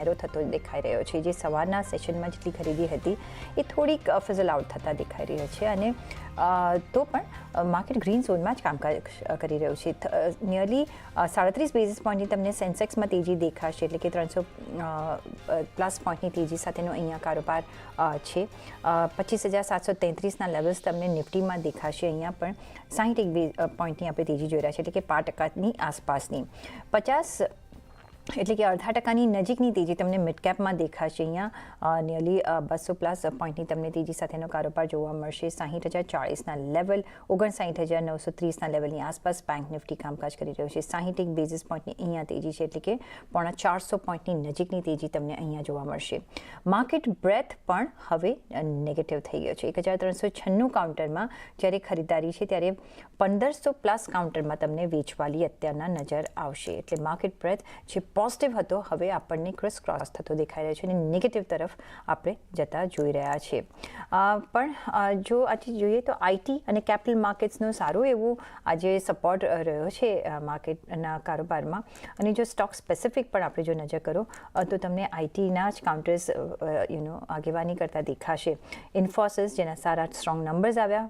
Arrow થતો દેખાઈ રહ્યો છે, જે સવારના સેશનમાં જેટલી ખરીદી હતી એ થોડીક ફિઝલ આઉટ થતા દેખાઈ રહી છે અને તો પણ માર્કેટ ગ્રીન ઝોનમાં જ કામકાજ કરી રહ્યું છે. નિયરલી 37 બેઝિસ પોઈન્ટની તમને સેન્સેક્સમાં તેજી દેખાશે, એટલે કે 300+ પોઈન્ટની તેજી સાથેનો અહીંયા કારોબાર છે. 25,733ના લેવલ્સ તમને નિફ્ટીમાં દેખાશે. અહીંયા પણ 61 પોઈન્ટની આપણે તેજી જોઈ રહ્યા છે, એટલે કે 5% આસપાસની. 50 એટલે કે 0.5% નજીકની તેજી તમને મિડ કેપમાં દેખાશે. અહીંયા નિયરલી 200+ પોઈન્ટની તમને તેજી સાથેનો કારોબાર જોવા મળશે. 60,040ના લેવલ, 59,930ના લેવલની આસપાસ બેંક નિફ્ટી કામકાજ કરી રહ્યું છે. 61 બેઝિસ પોઈન્ટની અહીંયા તેજી છે, એટલે કે 450 પોઈન્ટની નજીકની તેજી તમને અહીંયા જોવા મળશે. માર્કેટ બ્રેથ પણ હવે નેગેટિવ થઈ ગયો છે. 1,396 કાઉન્ટરમાં જ્યારે ખરીદારી છે, ત્યારે 1500+ કાઉન્ટરમાં તમને વેચવાલી અત્યારના નજર આવશે. એટલે માર્કેટ બ્રેથ જે પોઝિટિવ હતો હવે આપણને ક્રોસ થતો દેખાઈ રહ્યો છે અને નેગેટિવ તરફ આપણે જતા જોઈ રહ્યા છીએ. પણ જો આજે જોઈએ તો આઈટી અને કેપિટલ માર્કેટ્સનો સારો એવો આજે સપોર્ટ રહ્યો છે માર્કેટના કારોબારમાં. અને જો સ્ટોક સ્પેસિફિક પણ આપણે જો નજર કરો તો તમને આઈટીના જ કાઉન્ટર્સ આગેવાની કરતા દેખાશે. ઇન્ફોસિસ જેના સારા સ્ટ્રોંગ નંબર્સ આવ્યા,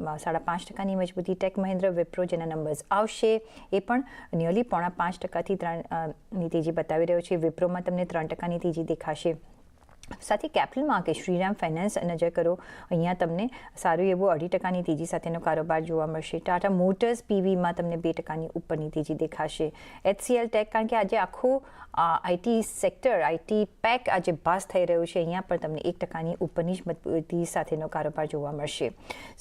5.5%ની મજબૂતી. ટેક મહિન્દ્રા, વિપ્રો જેના નંબર્સ આવશે એ પણ નિયરલી 5.5%થી 3% તેજી બતાવી રહ્યો છે. વિપ્રોમાં તમને 3%ની તેજી દેખાશે. સાથે કેપિટલ માર્કેટ શ્રીરામ ફાઇનાન્સ નજર કરો, અહીંયા તમને સારું એવું 2.5%ની તેજી સાથેનો કારોબાર જોવા મળશે. ટાટા મોટર્સ પીવીમાં તમને 2%ની ઉપરની તેજી દેખાશે. HCL ટેક, કારણ કે આજે આખું આઈટી સેક્ટર, આઈટી પેક આજે ભાસ થઈ રહ્યું છે, અહીંયા પણ તમને 1%ની ઉપરની જ મજબૂતી સાથેનો કારોબાર જોવા મળશે.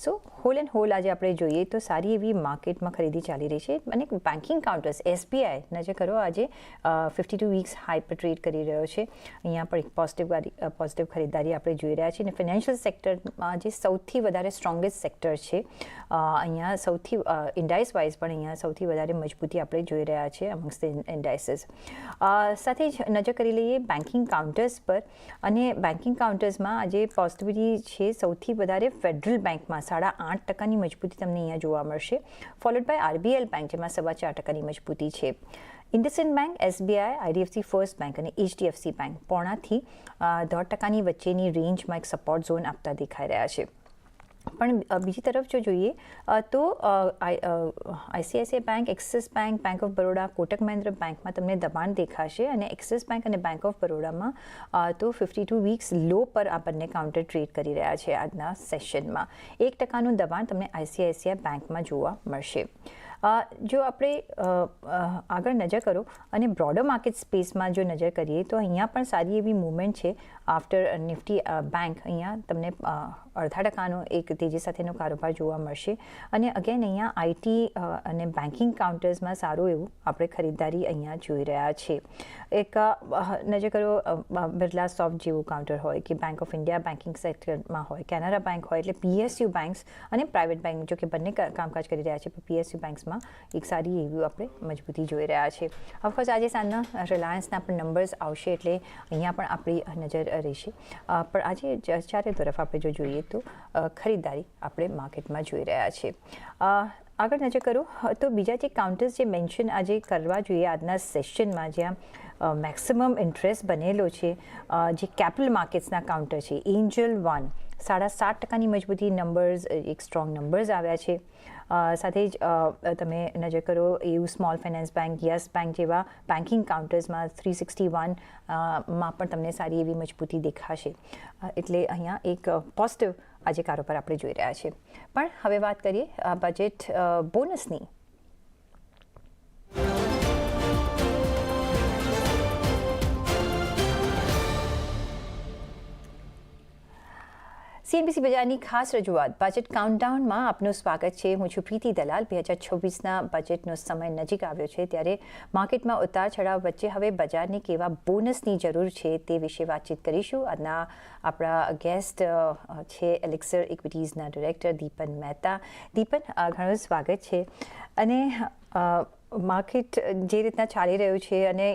સો હોલ એન્ડ હોલ આજે આપણે જોઈએ તો સારી એવી માર્કેટમાં ખરીદી ચાલી રહી છે. અને બેન્કિંગ કાઉન્ટર્સ એસબીઆઈ નજર કરો, આજે 52 વીક્સ હાઈ પર ટ્રેડ કરી રહ્યો છે. અહીંયા પણ એક પોઝિટિવ ખરીદારી આપણે જોઈ રહ્યા છીએ. અને ફિનાન્શિયલ સેક્ટરમાં જે સૌથી વધારે સ્ટ્રોંગેસ્ટ સેક્ટર છે, અહીંયા સૌથી ઇન્ડાઇસ વાઇઝ પણ અહીંયા સૌથી વધારે મજબૂતી આપણે જોઈ રહ્યા છીએ અમંગ્સ ધ ઇન્ડાઇસીસ. સાથે જ નજર કરી લઈએ બેન્કિંગ કાઉન્ટર્સ પર. અને બેન્કિંગ કાઉન્ટર્સમાં આજે પોઝિટિવિટી છે સૌથી વધારે ફેડરલ બેંકમાં 8.5%ની મજબૂતી તમને અહીંયા જોવા મળશે. ફોલોડ બાય આરબીએલ બેંક, જેમાં 4.25%ની મજબૂતી છે. IndusInd bank, SBI, IDFC first bank અને એચડીએફસી બેંક 0.5% થી 1.5%ની વચ્ચેની રેન્જમાં એક સપોર્ટ ઝોન આપતા દેખાઈ રહ્યા છે. પણ બીજી તરફ જો જોઈએ તો ICICI bank, axis bank, bank of Baroda, Kotak Mahindra બેંકમાં તમને દબાણ દેખાશે. અને એક્સિસ બેંક અને બેંક ઓફ બરોડામાં તો 52 વીક્સ લો પર આ બંને કાઉન્ટર ટ્રેડ કરી રહ્યા છે આજના સેશનમાં. 1%નું દબાણ તમને આઈસીઆઈસીઆઈ બેંકમાં જોવા મળશે. જો આપણે આગળ નજર કરો અને બ્રોડર માર્કેટ સ્પેસમાં જો નજર કરીએ તો અહીંયા પણ સારી એવી મૂવમેન્ટ છે. આફ્ટર નિફ્ટી બેંક અહીંયા તમને 0.5%નો એક તેજી સાથેનો કારોબાર જોવા મળશે. અને અગેન અહીંયા આઈટી અને બેન્કિંગ કાઉન્ટર્સમાં સારું એવું આપણે ખરીદારી અહીંયા જોઈ રહ્યા છીએ. એક નજર કરો બિરલા સોફ્ટ જેવું કાઉન્ટર હોય કે બેંક ઓફ ઇન્ડિયા બેન્કિંગ સેક્ટરમાં હોય, કેનરા બેંક હોય, એટલે પીએસયુ બેંક્સ અને પ્રાઇવેટ બેંક જો કે બંને કામકાજ કરી રહ્યા છે, પણ પીએસયુ બેંક્સમાં એક સારી એવી આપણે મજબૂતી જોઈ રહ્યા છીએ. ઓફકોર્સ આજે સાંજના રિલાયન્સના પણ નંબર્સ આવશે, એટલે અહીંયા પણ આપણી નજર રહેશે. પણ આજે ચારે તરફ આપણે જો જોઈએ તો ખરીદારી આપણે માર્કેટમાં જોઈ રહ્યા છીએ. આગળ નજર કરો તો બીજા જે કાઉન્ટર્સ જે મેન્શન આજે કરવા જોઈએ આજના સેશનમાં, જ્યાં મેક્સિમમ ઇન્ટરેસ્ટ બનેલો છે, જે કેપિટલ માર્કેટ્સના કાઉન્ટર છે. એન્જલ 1 7.5%ની મજબૂતી નંબર્સ, એક સ્ટ્રોંગ નંબર્સ આવ્યા છે. સાથે જ તમે નજર કરો એવું small finance bank, yes bank જેવા બેન્કિંગ કાઉન્ટર્સમાં 361 માં પણ તમને સારી એવી મજબૂતી દેખાશે. એટલે અહીંયા એક પોઝિટિવ આજે કારોબાર આપણે જોઈ રહ્યા છીએ. પણ હવે વાત કરીએ બજેટ બોનસની. CNBC બજારની ખાસ રજૂઆત બજેટ કાઉન્ટડાઉનમાં આપનું સ્વાગત છે. હું છું પ્રીતિ દલાલ. 2026ના બજેટનો સમય નજીક આવ્યો છે, ત્યારે માર્કેટમાં ઉતાર ચઢાવ વચ્ચે હવે બજારને કેવા બોનસની જરૂર છે તે વિશે વાતચીત કરીશું. આજના આપણા ગેસ્ટ છે એલિક્સર ઇક્વિટીઝના ડિરેક્ટર દીપન મહેતા. દીપન, ઘણું સ્વાગત છે. અને માર્કેટ જે રીતના ચાલી રહ્યું છે અને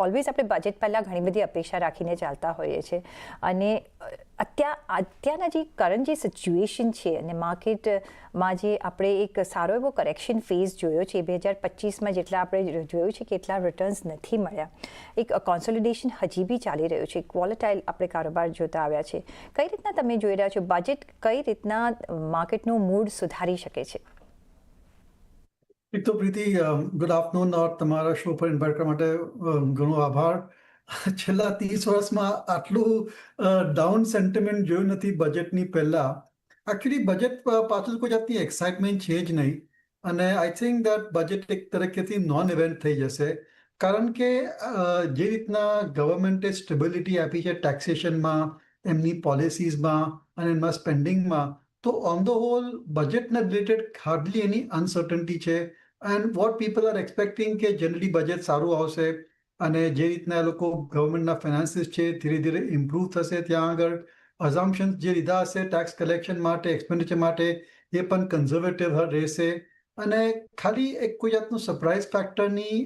ઓલવેઝ આપણે બજેટ પહેલાં ઘણી બધી અપેક્ષા રાખીને ચાલતા હોઈએ છીએ અને અત્યારના જે કરંટ જે સિચ્યુએશન છે અને માર્કેટમાં જે આપણે એક સારો એવો કરેક્શન ફેઝ જોયો છે 2025માં જેટલા આપણે જોયું છે કે એટલા રિટર્ન્સ નથી મળ્યા, એક કોન્સોલિડેશન હજી બી ચાલી રહ્યું છે, એક વોલેટાઇલ આપણે કારોબાર જોતા આવ્યા છે. કઈ રીતના તમે જોઈ રહ્યા છો બજેટ કઈ રીતના માર્કેટનું મૂડ સુધારી શકે છે? એક તો પ્રીતિ, ગુડ આફ્ટરનૂન ઓર તમારા શો પર ઇન્વાઇટ કરવા માટે ઘણો આભાર. છેલ્લા 30 વર્ષમાં આટલું ડાઉન સેન્ટિમેન્ટ જોયું નથી બજેટની પહેલા. એકચ્યુઅલી બજેટ પાછળ કોઈ જાતની એક્સાઇટમેન્ટ છે જ નહીં અને આઈ થિંક દેટ બજેટ એક તરીકેથી નોન ઇવેન્ટ થઈ જશે, કારણ કે જે રીતના ગવર્મેન્ટે સ્ટેબિલિટી આપી છે ટેક્સેશનમાં, એમની પોલિસીઝમાં અને એમના સ્પેન્ડિંગમાં, તો ઓન ધ હોલ બજેટના રિલેટેડ હાર્ડલી એની અનસર્ટનિટી છે. And what people are expecting કે જનરલી બજેટ સારું આવશે અને જે રીતના એ લોકો ગવર્મેન્ટના ફાઇનાન્સીસ છે ધીરે ધીરે ઇમ્પ્રૂવ થશે. ત્યાં આગળ અઝમ્પશન્સ જે લીધા હશે ટેક્સ કલેક્શન માટે, એક્સપેન્ડિચર માટે, એ પણ કન્ઝર્વેટિવ રહેશે અને ખાલી એક કોઈ જાતનું સરપ્રાઇઝ ફેક્ટરની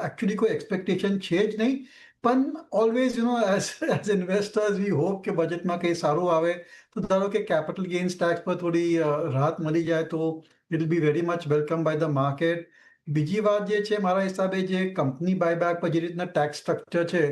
એકચ્યુઅલી કોઈ એક્સપેક્ટેશન છે જ નહીં. પણ always as investors we hope કે બજેટમાં કંઈ સારું આવે, તો ધારો કે કેપિટલ ગેઇન્સ ટેક્સ પર થોડી રાહત મળી જાય તો it will be very much welcome by the market. બીજી વાત જે છે, મારા હિસાબે જે કંપની બાયબેક પર જે રીતના ટેક્સ સ્ટ્રક્ચર છે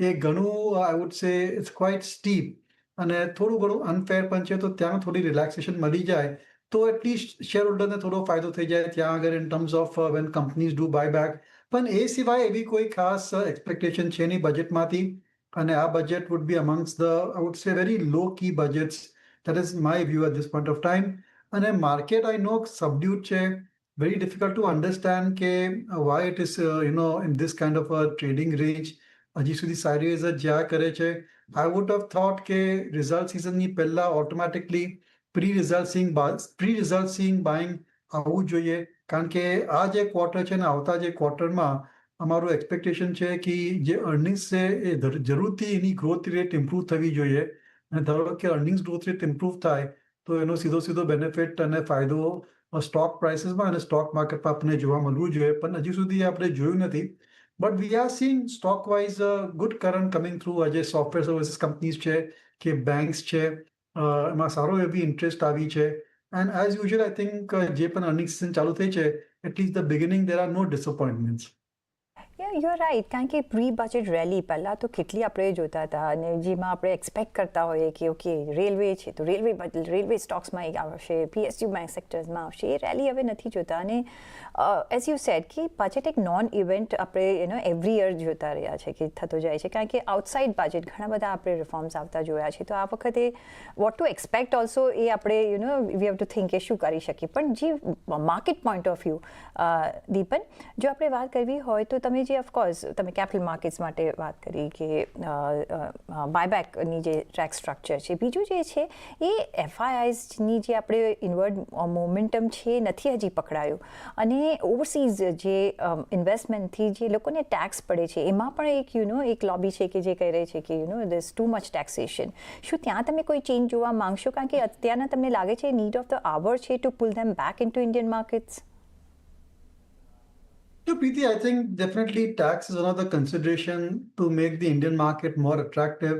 એ ઘણું I would say it's quite steep અને થોડું ઘણું અનફેર પણ છે, તો ત્યાં થોડી રિલેક્સેશન મળી જાય તો એટલીસ્ટ શેર હોલ્ડરને થોડો ફાયદો થઈ જાય ત્યાં આગળ in terms of when companies do buyback. પણ એ સિવાય એવી કોઈ ખાસ એક્સપેક્ટેશન છે નહીં બજેટમાંથી અને આ budget would be amongst the I would say very low key budgets. That is my view at this point of time. અને માર્કેટ આઈ નો સબડ્યુટ છે, very difficult to understand કે why it is in this kind of a trading range હજી સુધી sideways જ જ્યાં કરે છે. I would have thought કે રિઝલ્ટ સિઝનની પહેલા ઓટોમેટિકલી પ્રી રિઝલ્ટ સીઇંગ બાઇંગ આવવું જોઈએ, કારણ કે આ જે ક્વાર્ટર છે ને આવતા જે ક્વાર્ટરમાં અમારું એક્સપેક્ટેશન છે કે જે અર્નિંગ્સ છે એ જરૂરથી એની ગ્રોથ રેટ ઇમ્પ્રૂવ થવી જોઈએ અને ધારો કે અર્નિંગ્સ ગ્રોથ રેટ ઇમ્પ્રૂવ થાય તો એનો સીધો બેનિફિટ અને ફાયદો સ્ટોક પ્રાઇસીસમાં અને સ્ટોક માર્કેટમાં આપણને જોવા મળવું જોઈએ, પણ હજી સુધી આપણે જોયું નથી. But we are seeing stock wise good current coming through. આજે સોફ્ટવેર સર્વિસીસ કંપનીઝ છે કે બેંક્સ છે, એમાં સારો એવી ઇન્ટરેસ્ટ આવી છે. And as usual I think જે પણ અર્નિંગ સિઝન ચાલુ થઈ છે, at least the beginning there are no disappointments. You are right, કારણ કે પ્રી બજેટ રેલી પહેલાં તો કેટલી આપણે જોતા હતા અને જેમાં આપણે એક્સપેક્ટ કરતા હોઈએ કે ઓકે રેલવે છે તો રેલવે સ્ટોક્સમાં એક આવશે, PSU બેંક સેક્ટર્સમાં આવશે. એ રેલી હવે નથી જોતા અને એઝ યુ સેડ કે બજેટ એક નોન ઇવેન્ટ આપણે એવરી યર જોતા રહ્યા છે કે થતો જાય છે, કારણ કે આઉટસાઇડ બજેટ ઘણા બધા આપણે રિફોર્મ્સ આવતા જોયા છે. તો આ વખતે vote two expect also a આપણે વી હેવ ટુ થિંક કે શું કરી શકીએ. પણ જે market point of view Deepan, જો આપણે વાત કરવી હોય તો તમે જે ઓફકોર્સ તમે કેપિટલ માર્કેટ્સ માટે વાત કરી કે બાયબેકની જે ટેક્સ સ્ટ્રક્ચર છે, બીજું જે છે એ FIIsની જે આપણે ઇનવર્ડ મોમેન્ટમ છે નથી હજી પકડાયું અને ઓવરસીઝ જે ઇન્વેસ્ટમેન્ટથી જે લોકોને ટેક્સ પડે છે એમાં પણ એક લોબી છે કે જે કહી રહી છે કે ધીસ ટુ મચ ટેક્સેશન. શું ત્યાં તમે કોઈ ચેન્જ જોવા માંગશો, કારણ કે અત્યારના તમને લાગે છે નીડ ઓફ ધ આવર છે to pull them back into Indian markets? So, Preeti, I think definitely tax is one of the consideration to make the Indian market more attractive.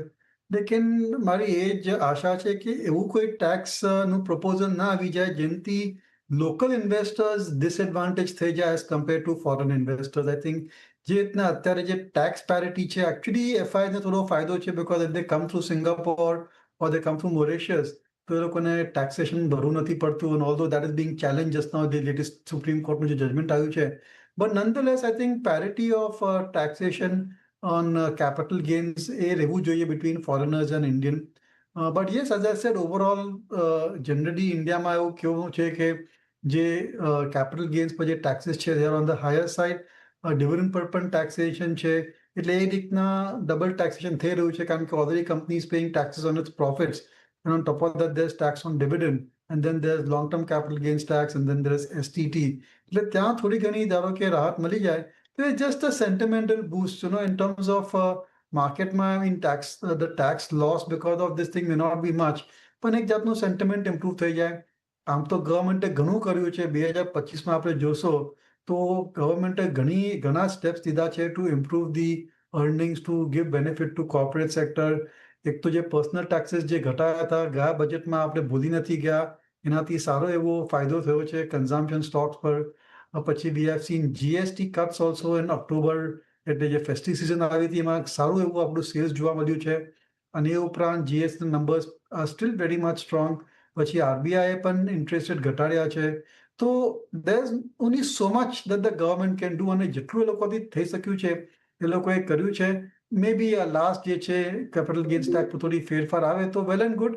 લેકિન મારી એ જ આશા છે કે એવું કોઈ ટેક્સનું પ્રપોઝલ ના આવી જાય જેનાથી લોકલ ઇન્વેસ્ટર્સ ડિસએડવાન્ટેજ થઈ જાય as compare to foreign investors. I think જે રીતના અત્યારે જે ટેક્સ પેરિટી છે, એકચ્યુઅલી FIને થોડો ફાયદો છે because if they come through Singapore or they come through Mauritius તો એ લોકોને ટેક્સેશન ભરવું નથી પડતું. અને although that is being challenge just now the latest supreme કોર્ટનું જે જજમેન્ટ આવ્યું છે. But nonetheless, I think parity of taxation on capital gains એ રહેવું જોઈએ between foreigners and Indian. But yes, as I said, overall, generally ઇન્ડિયામાં એવું કેવું છે કે જે capital gains પર જે taxes છે, they are on the higher side. Dividend પર પણ taxation છે, એટલે એ રીતના ડબલ taxation થઈ રહ્યું છે કારણ કે already companies paying taxes on its profits. And on top of that, there's tax on dividend. And then there's long-term capital gains tax, and then there's STT. એટલે ત્યાં થોડી ઘણી ધારો કે રાહત મળી જાય તો it's just a sentimental boost, in terms of માર્કેટમાં. I mean, the tax loss because of this thing may not be much, પણ એક જાતનું સેન્ટિમેન્ટ ઇમ્પ્રૂવ થઈ જાય. આમ તો ગવર્મેન્ટે ઘણું કર્યું છે. 2025માં આપણે જોશો તો ગવર્મેન્ટે ઘણા સ્ટેપ્સ લીધા છે to improve the earnings, to give benefit to corporate sector. એક તો જે પર્સનલ ટેક્સીસ જે ઘટાયા હતા ગયા બજેટમાં આપણે ભૂલી નથી ગયા, એનાથી સારો એવો ફાયદો થયો છે કન્ઝમ્પશન સ્ટોક્સ પર. પછી we have seen GST cuts also in October, એટલે જે ફેસ્ટિવ સિઝન આવી હતી એમાં સારું એવું આપણું સેલ્સ જોવા મળ્યું છે. અને એ ઉપરાંત GST numbers are still very much strong. પછી આરબીઆઈએ પણ ઇન્ટરેસ્ટ રેટ ઘટાડ્યા છે. તો there is only so much that the government can do, અને જેટલું એ લોકોથી થઈ શક્યું છે એ લોકોએ કર્યું છે. મે બી આ લાસ્ટ જે છે કેપિટલ ગેન્સ ટેક્સ પર થોડી ફેરફાર આવે તો વેલ એન્ડ ગુડ.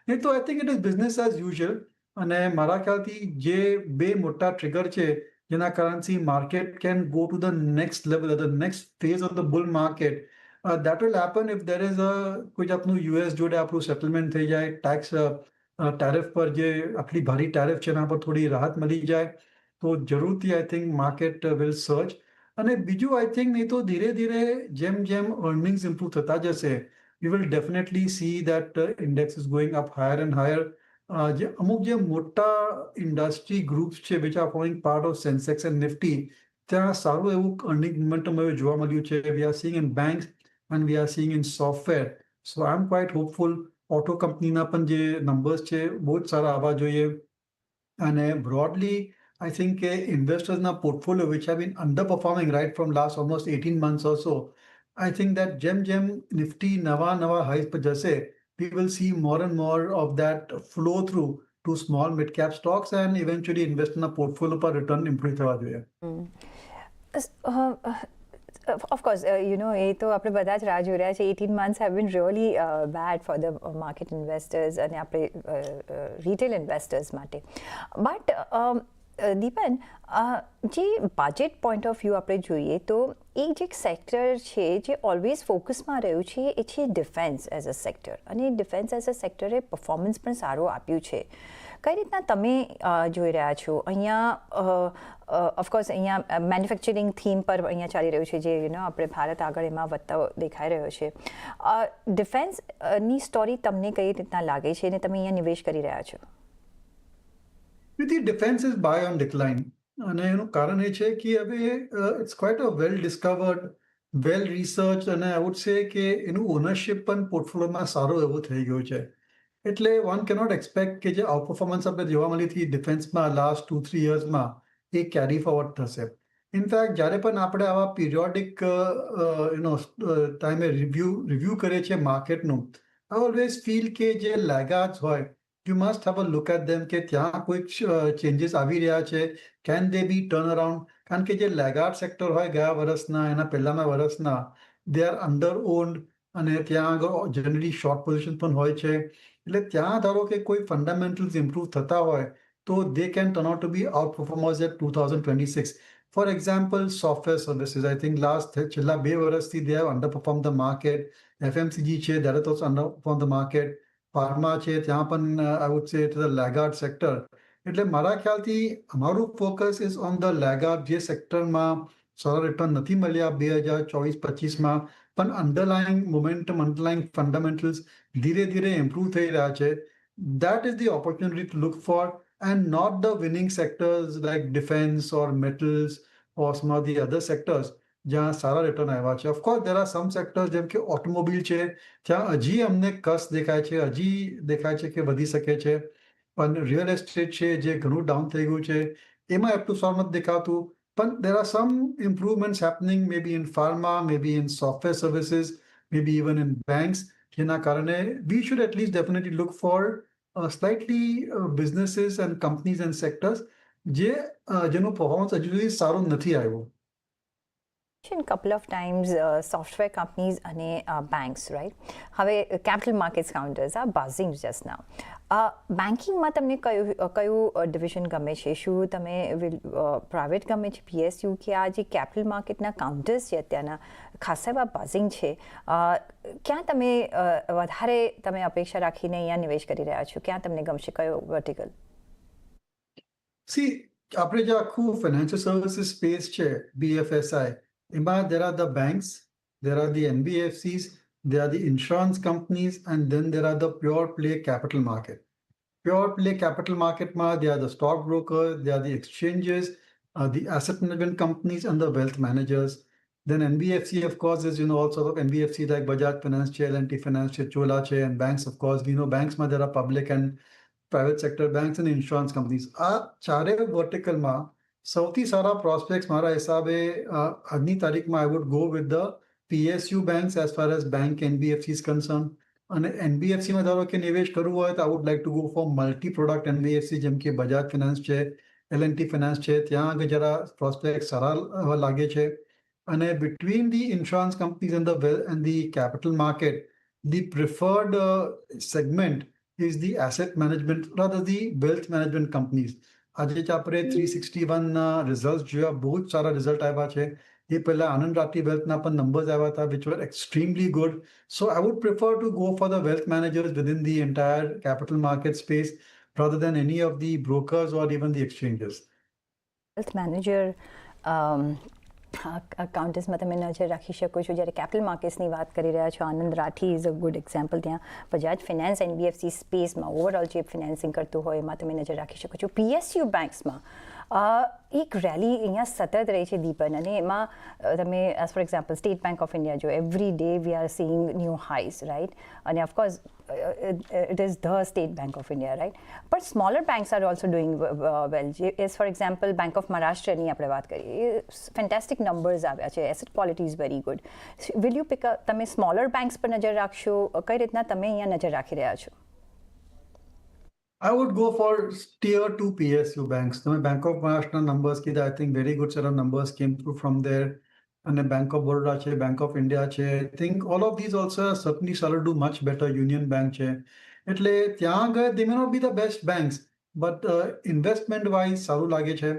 નહીં તો I think it is business as usual. અને મારા ખ્યાલથી જે બે મોટા ટ્રિગર છે જેના કારણથી market can go to the next level, the next phase of the bull market, that will happen if there is કોઈ જાતનું યુએસ જોડે આપણું સેટલમેન્ટ થઈ જાય, ટેક્સ ટેરિફ પર જે આટલી ભારી ટેરિફ છે એના પર થોડી રાહત મળી જાય તો જરૂરથી I think market will search. અને બીજું આઈ થિંક નહીં તો ધીરે ધીરે જેમ જેમ અર્નિંગ્સ ઇમ્પ્રૂવ થતા જશે we will definitely see that index is going up higher and higher. જે અમુક જે મોટા ઇન્ડસ્ટ્રી ગ્રુપ્સ છે which are forming part of Sensex and Nifty, ત્યાં સારું એવું અર્નિંગ મોમેન્ટમ હવે જોવા મળ્યું છે. We are seeing in banks and we are seeing in software. So I am quite hopeful. Auto કંપનીના પણ જે નંબર્સ છે બહુ જ સારા આવવા જોઈએ. અને broadly I think investors' portfolio which have been underperforming right from last almost 18 months or so, I think that જેમ Nifty નવા highs પર જશે, we will see more and more of that flow through to small mid cap stocks and eventually investor portfolio પર return improve થવા જોઈએ. Of course એ તો આપણે બધા જ રાહ જોઈ રહ્યા છે. 18 months have been really bad for the market investors અને આપણે રિટેલ ઇન્વેસ્ટર્સ માટે. બટ દીપન, જે બજેટ પોઈન્ટ ઓફ વ્યૂ આપણે જોઈએ તો એક જે સેક્ટર છે જે ઓલવેઝ ફોકસમાં રહ્યું છે એ છે ડિફેન્સ એઝ અ સેક્ટર, અને ડિફેન્સ એઝ અ સેક્ટરે પરફોર્મન્સ પણ સારું આપ્યું છે. કઈ રીતના તમે જોઈ રહ્યા છો? અહીંયા ઓફકોર્સ અહીંયા મેન્યુફેક્ચરિંગ થીમ પર અહીંયા ચાલી રહ્યું છે જે આપણે ભારત આગળ એમાં વધતા દેખાઈ રહ્યો છે. ડિફેન્સની સ્ટોરી તમને કઈ રીતના લાગે છે અને તમે અહીંયા નિવેશ કરી રહ્યા છો? Defence is buy on decline, અને એનું કારણ એ છે કે હવે it's quite a well discovered, well researched, અને આઈ વુડ સે કે એનું ઓનરશિપ પણ પોર્ટફોલિયોમાં સારો એવો થઈ ગયો છે. એટલે વન કેનોટ એક્સપેક્ટ કે જે આઉટ પરફોર્મન્સ આપણે જોવા મળી હતી ડિફેન્સમાં લાસ્ટ 2-3 યર્સમાં એ કેરી ફોરવર્ડ થશે. ઇનફેક્ટ જ્યારે પણ આપણે આવા પિરિયોડિક ટાઈમે રિવ્યૂ કરીએ છીએ માર્કેટનું, આઈ ઓલવેઝ ફીલ કે જે લેગાર્ડ્સ હોય you must have a look at them કે ત્યાં કોઈક ચેન્જીસ આવી રહ્યા છે, can they be turn around. કારણ કે જે લેગાર્ડ સેક્ટર હોય ગયા વર્ષના એના પહેલાના વર્ષના, દે આર અંડર ઓન્ડ, અને ત્યાં આગળ જનરલી શોર્ટ પોઝિશન પણ હોય છે. એટલે ત્યાં ધારો કે કોઈ ફંડામેન્ટલ્સ ઇમ્પ્રૂવ થતા હોય તો they can turn out to be outperformers at 2026. For example software services, I think છેલ્લા 2 વર્ષથી they have underperform the market. FMCG છે that is also underperform the market. Pharma છે ત્યાં પણ I would say it is a laggard sector. એટલે મારા ખ્યાલથી અમારું focus is on the laggard, જે સેક્ટરમાં સારા રિટર્ન નથી મળ્યા 2024-25માં, પણ અંડરલાઇંગ મોમેન્ટમ, અંડરલાઇંગ ફંડામેન્ટલ્સ ધીરે ધીરે ઇમ્પ્રૂવ થઈ રહ્યા છે. That is the opportunity to look for, and not the winning sectors like defence or metals or some of the other sectors જ્યાં સારા રિટર્ન આવ્યા છે. Of course there are some sectors જેમ કે ઓટોમોબિલ છે, ત્યાં હજી અમને કસ દેખાય છે, હજી દેખાય છે કે વધી શકે છે. પણ રિયલ એસ્ટેટ છે જે ઘણું ડાઉન થઈ ગયું છે, એમાં એટલું સારું નથી દેખાતું. પણ there are some improvements happening, maybe in pharma, maybe in software services, maybe even in banks, જેના કારણે we should at least definitely look for slightly businesses and companies and sectors જેનું performance હજુ સુધી સારું નથી આવ્યું. couple of times software companies અને banks, right? હવે capital markets counters are buzzing just now. બેન્કિંગમાં તમને કયું ડિવિઝન ગમે છે? શું તમે પ્રાઇવેટ ગમે છે, PSU, કે આ જે કેપિટલ માર્કેટના કાઉન્ટર્સ છે અત્યારના ખાસા એવા બઝિંગ છે, ક્યાં તમે વધારે અપેક્ષા રાખીને અહીંયા નિવેશ કરી રહ્યા છો? ક્યાં તમને ગમશે, કયો વર્ટિકલ? સી, આપણે જે આખું ફાઇનાન્શિયલ સર્વિસીસ સ્પેસ છે BFSI, એમાં there are the banks, there are the NBFCs, there are the insurance companies, and then there are the pure play capital market. Pure play capital market માં there are the stock brokers, there are the exchanges, the asset management companies and the wealth managers. Then NBFC, of course, is, all sort of NBFC like Bajaj Finance, L&T Finance, Chola, and banks, of course. We know banks, there are public and private sector banks and insurance companies. આ ચારે વર્ટિકલમાં સૌથી સારા પ્રોસ્પેક્ટ્સ મારા હિસાબે આજની તારીખમાં I would go with the PSU banks as far as bank NBFC is concerned. અને NBFC માં ધારો કે નિવેશ કરવું હોય તો I would like to go for multi product NBFC જેમ કે Bajaj Finance છે, L&T Finance છે, ત્યાં આગળ જરા પ્રોસ્પેક્ટ સારા લાગે છે. અને between the insurance companies and the capital market, the preferred segment is the asset management, rather the wealth management companies. આજે જ આપણે 361 ના રિઝલ્ટ જોયા, બહુ જ સારા રિઝલ્ટ આવ્યા છે. એ પહેલા આનંદ રાઠી વેલ્થના પણ નંબર્સ આવ્યા હતા, which were extremely good. So I would prefer to go for the wealth managers within the entire capital market space rather than any of the brokers or even the exchanges. Wealth manager અકાઉન્ટન્ટ્સમાં તમે નજર રાખી શકો છો. જ્યારે capital માર્કેટ્સની વાત કરી રહ્યા છો, Anand Rathi is a good example. ત્યાં બજાજ ફિનાન્સ એનબીએફસી સ્પેસમાં ઓવરઓલ જે ફિનાન્સિંગ કરતું હોય એમાં તમે નજર રાખી શકો છો. પીએસયુ બેંક્સમાં એક રેલી અહીંયા સતત રહી છે દીપન, અને એમાં તમે as for example State Bank of India જો every day we are seeing new highs, right? અને of course it is the state bank of India, right? But smaller banks are also doing well. As for example, Bank of Maharashtra ની આપણે વાત કરીએ, fantastic numbers આવ્યા છે, asset quality is very good. Will you pick up, તમે smaller banks પર નજર રાખશો? કઈ રીતના તમે અહીંયા નજર રાખી રહ્યા છો? I would go for tier 2 PSU banks. The Bank of Maharashtra numbers, I think very good set of numbers came through from there. And the Bank of Baroda, Bank of India, I think all of these also certainly shall do much better. Union Bank, એટલે ત્યાં આગળ they may not be the best banks, but investment wise સારું લાગે છે.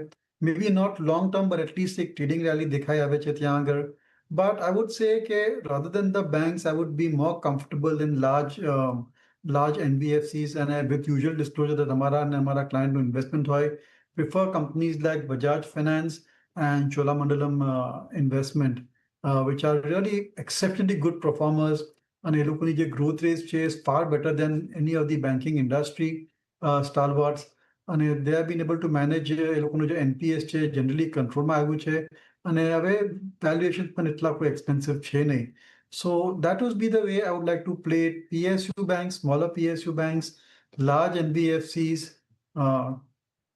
Maybe not long term, but at least એક trading rally દેખાઈ આવે છે ત્યાં આગળ. But I would say કે rather than the banks, I would be more comfortable in large NBFCs, and with usual disclosure that हमारा and हमारा client નો investment હોય, prefer companies like Bajaj Finance and Cholamandalam Investment, which are really exceptionally good performers. And એ લોકોની જે growth rate છે is far better than any of the banking industry stalwarts. And they have been able to manage એ લોકોનું જે NPS છે generally controlમાં આવ્યું છે, અને હવે valuation પણ એટલા કોઈ expensive છે નહીં. So that would be the way I would like to play it. PSU banks, smaller PSU banks, large NBFCs,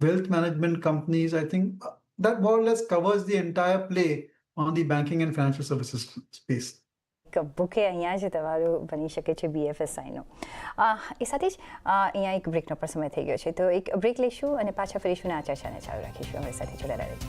wealth management companies. I think that more or less covers the entire play on the banking and financial services space. Bouquet અહીંયા જ તમારું બની શકે છે BFSIનો. એ સાથે જ અહીંયા એક બ્રેકનો પણ સમય થઈ ગયો છે, તો એક બ્રેક લઈશું અને પાછા ફરીશું આ ચર્ચાને ચાલુ રાખીશું. અમારી સાથે જોડાયેલા રહેજો.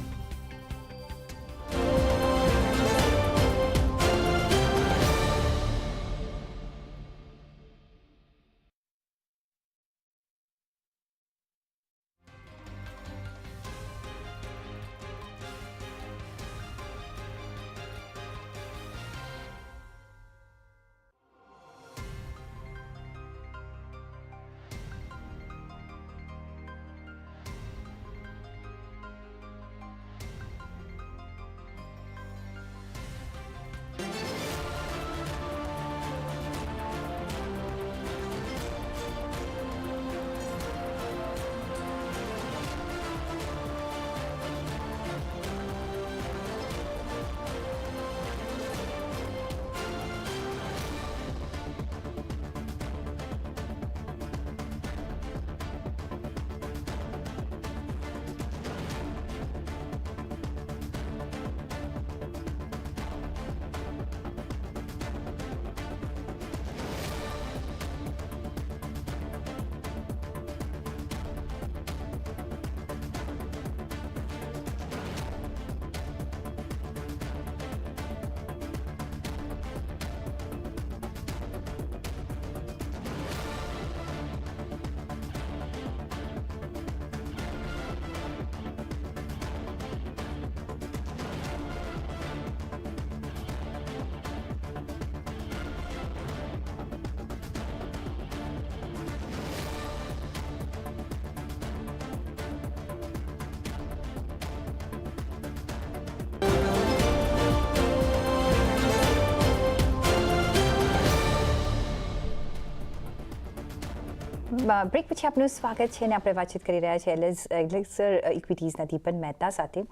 બ્રેક પછી આપનું સ્વાગત છે અને આપણે વાતચીત કરી રહ્યા છીએ એલેક્સર ઇક્વિટીઝના દીપન મહેતા સાથે.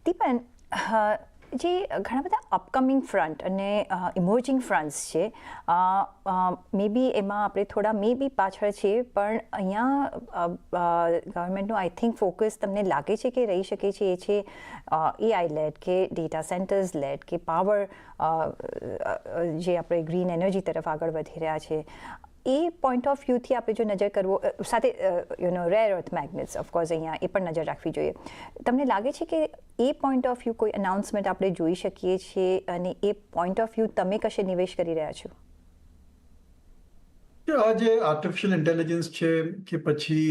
દીપન, જે ઘણા બધા અપકમિંગ ફ્રન્ટ અને ઇમર્જિંગ ફ્રન્ટ્સ છે, મે બી એમાં આપણે થોડા મે બી પાછળ છીએ, પણ અહીંયા ગવર્મેન્ટનું આઈ થિંક ફોકસ તમને લાગે છે કે રહી શકે છે એ છે એઆઈ લેડ કે ડેટા સેન્ટર્સ લેડ કે પાવર, જે આપણે ગ્રીન એનર્જી તરફ આગળ વધી રહ્યા છે. એ પોઈન્ટ ઓફ વ્યૂથી આપણે જો નજર કરવો, સાથે રેર અર્થ મેગ્નેટ્સ ઓફકોર્સ અહીંયા એ પણ નજર રાખવી જોઈએ. તમને લાગે છે કે એ પોઈન્ટ ઓફ વ્યૂ કોઈ અનાઉન્સમેન્ટ આપણે જોઈ શકીએ છીએ અને એ પોઈન્ટ ઓફ વ્યૂ તમે કશે નિવેશ કરી રહ્યા છો? આ જે આર્ટિફિશિયલ ઇન્ટેલિજન્સ છે કે પછી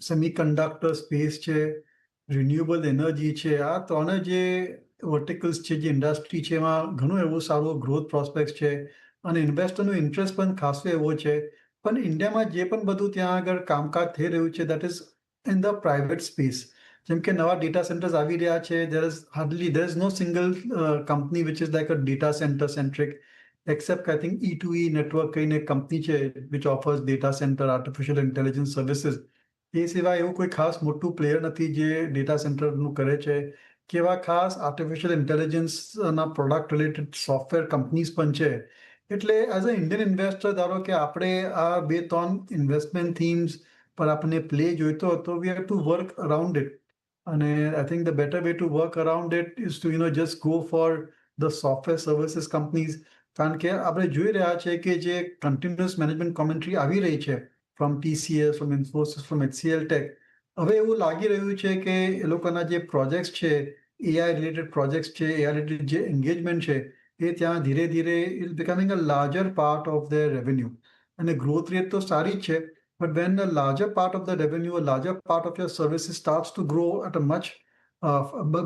સેમિકન્ડક્ટર સ્પેસ છે, રિન્યુએબલ એનર્જી છે, આ ત્રણે જે વર્ટિકલ્સ છે, જે ઇન્ડસ્ટ્રી છે, એમાં ઘણું એવું સારું ગ્રોથ પ્રોસ્પેક્ટ છે અને ઇન્વેસ્ટરનું ઇન્ટરેસ્ટ પણ ખાસો એવો છે. પણ ઇન્ડિયામાં જે પણ બધું ત્યાં આગળ કામકાજ થઈ રહ્યું છે, that is in the private space. જેમ કે નવા ડેટા સેન્ટર્સ આવી રહ્યા છે, there is no single company which is like a data center centric, except I think E2E network કહીને એક કંપની છે which offers data center artificial intelligence services. એ સિવાય એવું કોઈ ખાસ મોટું પ્લેયર નથી જે ડેટા સેન્ટરનું કરે છે. કે એવા ખાસ આર્ટિફિશિયલ ઇન્ટેલિજન્સના પ્રોડક્ટ રિલેટેડ સોફ્ટવેર કંપનીઝ પણ છે. એટલે એઝ અ ઇન્ડિયન ઇન્વેસ્ટર, ધારો કે આપણે આ 2-3 ઇન્વેસ્ટમેન્ટ થીમ્સ પર આપણને પ્લે જોઈતો હતો, we have to work around it. અને I think the better way to work around it is to just go for the software services companies. કારણ કે આપણે જોઈ રહ્યા છે કે જે કન્ટિન્યુઅસ મેનેજમેન્ટ કોમેન્ટ્રી આવી રહી છે from TCS, from Infosys, from HCL Tech, હવે એવું લાગી રહ્યું છે કે એ લોકોના જે પ્રોજેક્ટ્સ છે, AI રિલેટેડ પ્રોજેક્ટ્સ છે, AI રિલેટેડ જે એન્ગેજમેન્ટ છે, એ ત્યાં ધીરે ધીરે is becoming a larger part of their revenue. અને ગ્રોથ રેટ તો સારી જ છે, but when a larger part of the revenue, a larger part of your services starts to grow at a much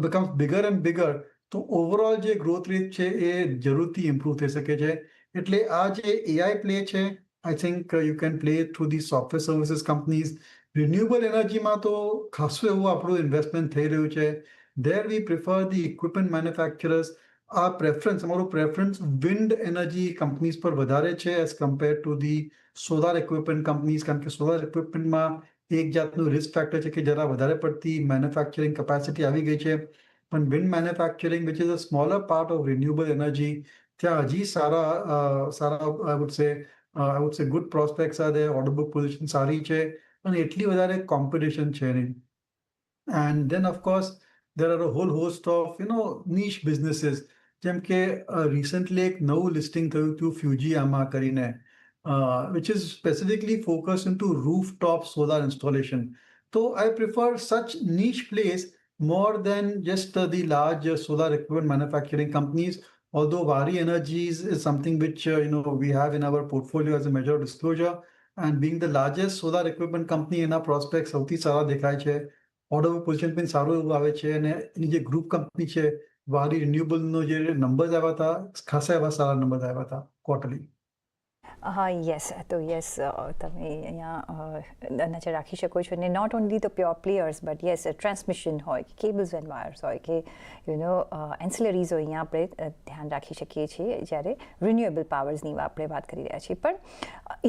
becomes bigger and bigger, તો overall જે growth rate છે એ જરૂરથી improve થઈ શકે છે. એટલે આ જે AI પ્લે છે, I think you can play through the software services companies. Renewable એનર્જીમાં તો ખાસું એવું આપણું ઇન્વેસ્ટમેન્ટ થઈ રહ્યું છે. There we prefer the equipment manufacturers. આ અમારું પ્રેફરન્સ વિન્ડ એનર્જી કંપનીઝ પર વધારે છે as compare to the solar equipment companies. કારણ કે સોલાર ઇક્વિપમેન્ટમાં એક જાતનું રિસ્ક ફેક્ટર છે કે જરા વધારે પડતી મેન્યુફેક્ચરિંગ કેપેસિટી આવી ગઈ છે. પણ wind manufacturing, which is a smaller part of renewable energy, ત્યાં હજી સારા I would say good prospects are there. Order book position સારી છે અને એટલી વધારે કોમ્પિટિશન છે નહીં. And then, of course, there are a whole host of, niche businesses. જેમ કે recently એક નવું લિસ્ટિંગ થયું હતું ફ્યુજીયામા કરીને, which is specifically focused into rooftop solar installation. So I prefer such niche plays more than just the large solar equipment manufacturing companies. Although Vari Energies is something which we have in our portfolio as a measure of disclosure, and being the largest solar equipment company in our prospects સૌથી સારા દેખાય છે. Order position પણ સારું એવું આવે છે અને એની જે ગ્રુપ કંપની છે વારી રિન્યુએબલનો જે નંબર્સ આવ્યા હતા, ખાસા એવા સારા નંબર્સ આવ્યા હતા ક્વાર્ટરલી. યસ, તો યસ, તમે અહીંયા નજર રાખી શકો છો. અને not only the pure players, but yes, transmission હોય કે કેબલ્સ એન્ડ વાયર્સ હોય કે એન્સિલરીઝ હોય, અહીંયા આપણે ધ્યાન રાખી શકીએ છીએ જ્યારે રિન્યુએબલ પાવર્સની આપણે વાત કરી રહ્યા છીએ. પણ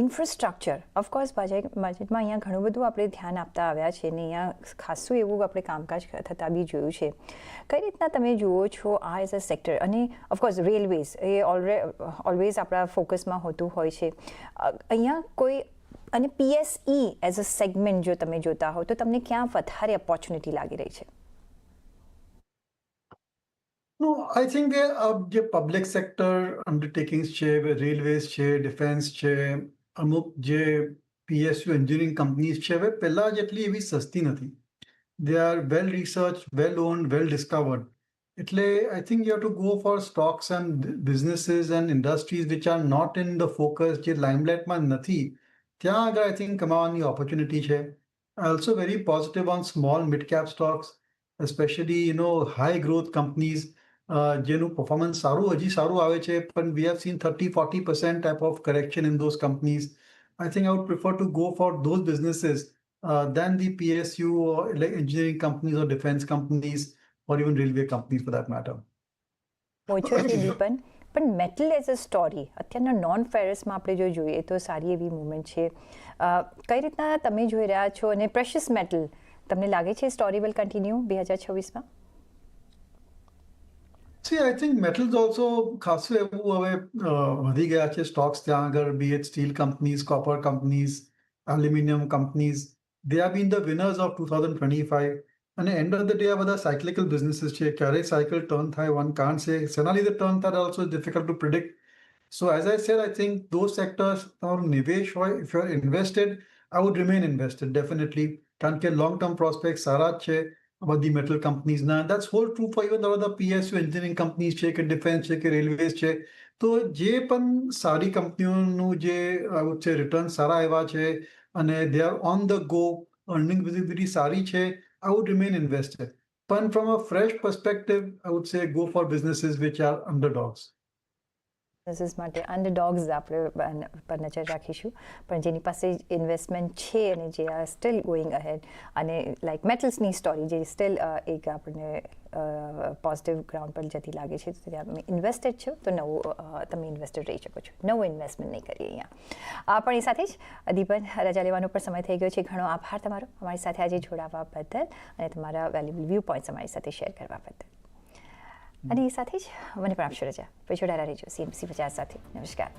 ઇન્ફ્રાસ્ટ્રક્ચર ઓફકોર્સ બજેટમાં અહીંયા ઘણું બધું આપણે ધ્યાન આપતા આવ્યા છે અને અહીંયા ખાસું એવું આપણે કામકાજ થતાં બી જોયું છે. કઈ રીતના તમે જુઓ છો આ એઝ અ સેક્ટર? અને ઓફકોર્સ રેલવેઝ એ ઓલવેઝ આપણા ફોકસમાં હોતું હોય છે. અહીંયા કોઈ અને PSE એઝ અ સેગમેન્ટ જો તમે જોતા હો તો તમને ક્યાં વધારે ઓપોર્ચ્યુનિટી લાગી રહી છે? No, I think જે પબ્લિક સેક્ટર અન્ડરટેકિંગ્સ છે, રેલવેઝ છે, ડિફેન્સ છે, અમુક જે PSU એન્જિનિયરિંગ કંપનીઝ છે, હવે પહેલા જેટલી એવી સસ્તી નથી. They are well researched, well owned, well discovered. એટલે I think you have to go for stocks and businesses and industries which are not in the focus, જે લાઇમલાઇટમાં નથી, ત્યાં આગળ I think કમાવાની ઓપોર્ચ્યુનિટી છે. Also very positive on small mid-cap stocks, especially high growth companies, જેનું performance હજી સારું આવે છે, પણ we have seen 30-40% type of correction in those companies. I think I would prefer to go for those businesses than the PSU or like engineering companies or defense companies or even railway companies for that matter. પહોંચ્યો છે દીપન, પણ metal as a story અત્યારના non ફેરસમાં આપણે જો જોઈએ તો સારી એવી મુવમેન્ટ છે. કઈ રીતના તમે જોઈ રહ્યા છો અને પ્રેશિયસ મેટલ તમને લાગે છે સ્ટોરી વિલ કન્ટિન્યુ 2026માં? See, I think metals also ખાસું એવું હવે વધી ગયા છે સ્ટોક્સ ત્યાં આગળ, be it steel companies, copper companies, aluminum companies, they have been the winners of 2025. અને end of the day આ બધા cyclical businesses છે, ક્યારે cycle turn થાય one can't say. શેના લીધે turn થાય also difficult to predict. So as I said, I think those sectors તમારું નિવેશ હોય, if you're invested, I would remain invested definitely. કારણ કે long term prospects સારા જ છે બધી metal કંપનીઝના. That's whole true for even the PSU engineering companies છે કે ડિફેન્સ છે કે રેલવેઝ છે. તો જે પણ સારી કંપનીઓનું જે I would say રિટર્ન સારા આવ્યા છે અને they are on the go, earning visibility સારી છે, I would remain invested. પણ from a fresh perspective, I would say go for businesses which are underdogs. Business માટે અંડરડોગ્સ આપણે પર નજર રાખીશું, પણ જેની પાસે ઇન્વેસ્ટમેન્ટ છે અને જે આર સ્ટીલ ગોઈંગ અહેડ, અને લાઈક મેટલ્સની સ્ટોરી જે સ્ટીલ એક આપણને પોઝિટિવ ગ્રાઉન્ડ પર જતી લાગે છે, તો ત્યાં તમે ઇન્વેસ્ટેડ છો તો તમે ઇન્વેસ્ટેડ રહી શકો છો, નવું ઇન્વેસ્ટમેન્ટ નહીં કરીએ અહીંયા. પણ એ સાથે જ દીપન, રજા લેવાનો પણ સમય થઈ ગયો છે. ઘણો આભાર તમારો અમારી સાથે આજે જોડાવા બદલ અને તમારા વેલ્યુબલ વ્યૂ પોઈન્ટ્સ અમારી સાથે શેર કરવા બદલ. અને એ સાથે જ મને પણ આપશો રજા. પછી જોડાયેલા રહેજો CNBC બજાર સાથે. નમસ્કાર.